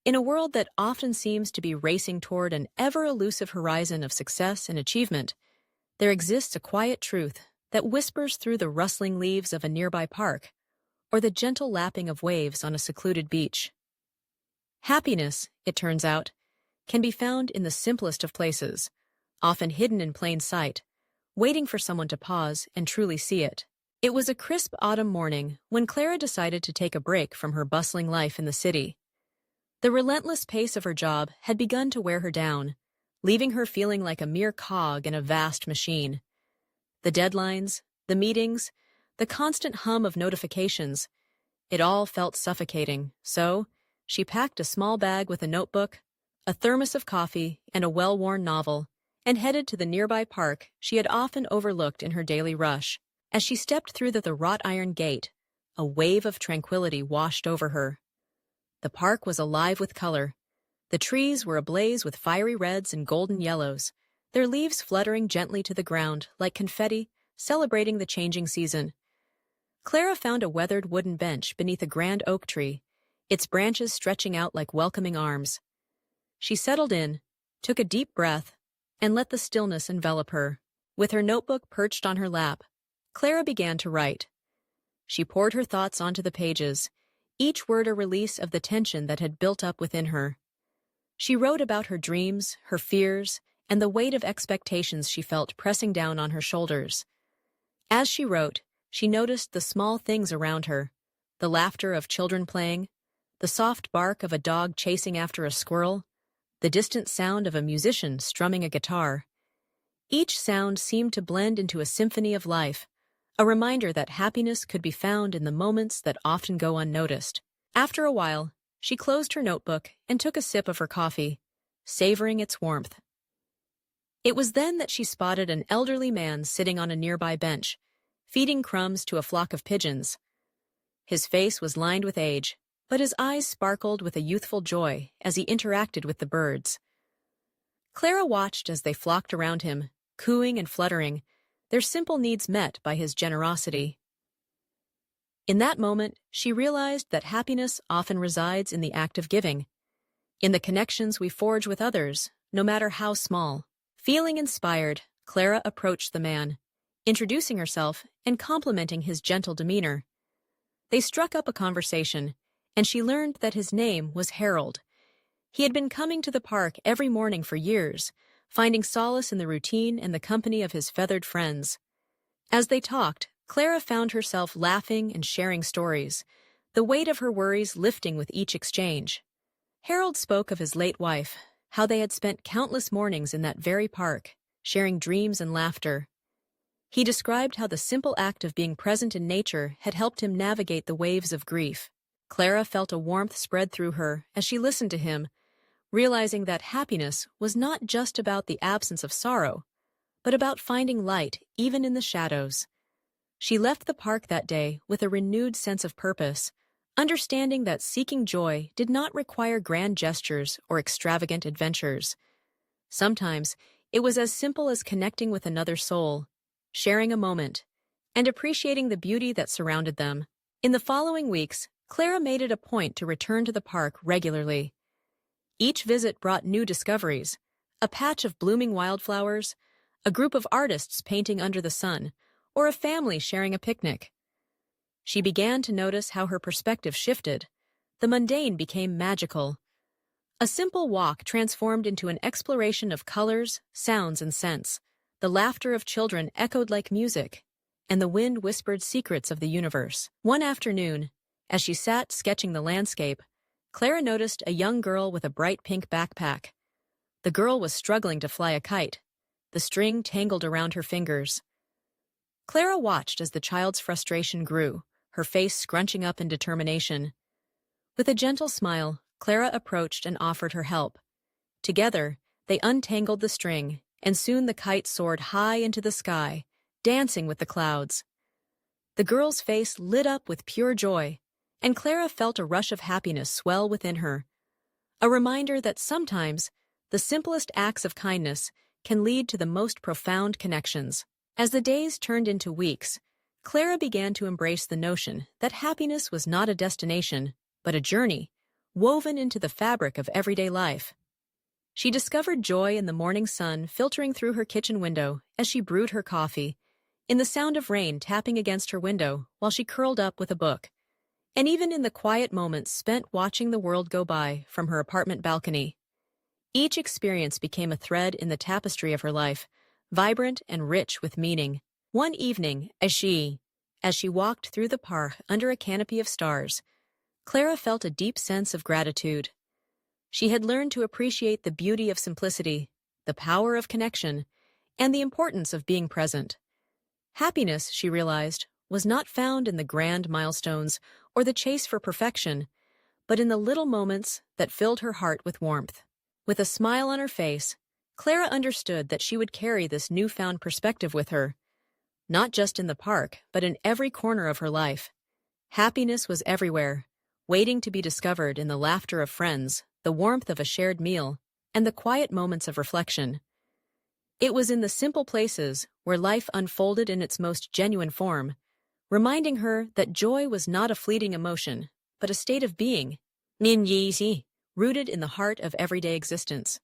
In a world that often seems to be racing toward an ever-elusive horizon of success and achievement, there exists a quiet truth that whispers through the rustling leaves of a nearby park or the gentle lapping of waves on a secluded beach. Happiness, it turns out, can be found in the simplest of places, often hidden in plain sight, waiting for someone to pause and truly see it. It was a crisp autumn morning when Clara decided to take a break from her bustling life in the city. The relentless pace of her job had begun to wear her down, leaving her feeling like a mere cog in a vast machine. The deadlines, the meetings, the constant hum of notifications, it all felt suffocating, so she packed a small bag with a notebook, a thermos of coffee, and a well-worn novel, and headed to the nearby park she had often overlooked in her daily rush. As she stepped through the wrought iron gate, a wave of tranquility washed over her. The park was alive with color. The trees were ablaze with fiery reds and golden yellows, their leaves fluttering gently to the ground like confetti, celebrating the changing season. Clara found a weathered wooden bench beneath a grand oak tree, its branches stretching out like welcoming arms. She settled in, took a deep breath, and let the stillness envelop her. With her notebook perched on her lap, Clara began to write. She poured her thoughts onto the pages, each word a release of the tension that had built up within her. She wrote about her dreams, her fears, and the weight of expectations she felt pressing down on her shoulders. As she wrote, she noticed the small things around her, the laughter of children playing, the soft bark of a dog chasing after a squirrel, the distant sound of a musician strumming a guitar. Each sound seemed to blend into a symphony of life, a reminder that happiness could be found in the moments that often go unnoticed. After a while, she closed her notebook and took a sip of her coffee, savoring its warmth. It was then that she spotted an elderly man sitting on a nearby bench, feeding crumbs to a flock of pigeons. His face was lined with age, but his eyes sparkled with a youthful joy as he interacted with the birds. Clara watched as they flocked around him, cooing and fluttering, their simple needs met by his generosity. In that moment, she realized that happiness often resides in the act of giving, in the connections we forge with others, no matter how small. Feeling inspired, Clara approached the man, introducing herself and complimenting his gentle demeanor. They struck up a conversation, and she learned that his name was Harold. He had been coming to the park every morning for years, finding solace in the routine and the company of his feathered friends. As they talked, Clara found herself laughing and sharing stories, the weight of her worries lifting with each exchange. Harold spoke of his late wife, how they had spent countless mornings in that very park, sharing dreams and laughter. He described how the simple act of being present in nature had helped him navigate the waves of grief. Clara felt a warmth spread through her as she listened to him, realizing that happiness was not just about the absence of sorrow, but about finding light even in the shadows. She left the park that day with a renewed sense of purpose, understanding that seeking joy did not require grand gestures or extravagant adventures. Sometimes it was as simple as connecting with another soul, sharing a moment, and appreciating the beauty that surrounded them. In the following weeks, Clara made it a point to return to the park regularly. Each visit brought new discoveries, a patch of blooming wildflowers, a group of artists painting under the sun, or a family sharing a picnic. She began to notice how her perspective shifted. The mundane became magical. A simple walk transformed into an exploration of colors, sounds, and scents. The laughter of children echoed like music, and the wind whispered secrets of the universe. One afternoon, as she sat sketching the landscape, Clara noticed a young girl with a bright pink backpack. The girl was struggling to fly a kite, the string tangled around her fingers. Clara watched as the child's frustration grew, her face scrunching up in determination. With a gentle smile, Clara approached and offered her help. Together, they untangled the string, and soon the kite soared high into the sky, dancing with the clouds. The girl's face lit up with pure joy, and Clara felt a rush of happiness swell within her, a reminder that sometimes the simplest acts of kindness can lead to the most profound connections. As the days turned into weeks, Clara began to embrace the notion that happiness was not a destination, but a journey, woven into the fabric of everyday life. She discovered joy in the morning sun filtering through her kitchen window as she brewed her coffee, in the sound of rain tapping against her window while she curled up with a book, and even in the quiet moments spent watching the world go by from her apartment balcony. Each experience became a thread in the tapestry of her life, vibrant and rich with meaning. One evening, as she walked through the park under a canopy of stars, Clara felt a deep sense of gratitude. She had learned to appreciate the beauty of simplicity, the power of connection, and the importance of being present. Happiness, she realized, was not found in the grand milestones or the chase for perfection, but in the little moments that filled her heart with warmth. With a smile on her face, Clara understood that she would carry this newfound perspective with her, not just in the park, but in every corner of her life. Happiness was everywhere, waiting to be discovered in the laughter of friends, the warmth of a shared meal, and the quiet moments of reflection. It was in the simple places where life unfolded in its most genuine form, reminding her that joy was not a fleeting emotion, but a state of being, rooted in the heart of everyday existence.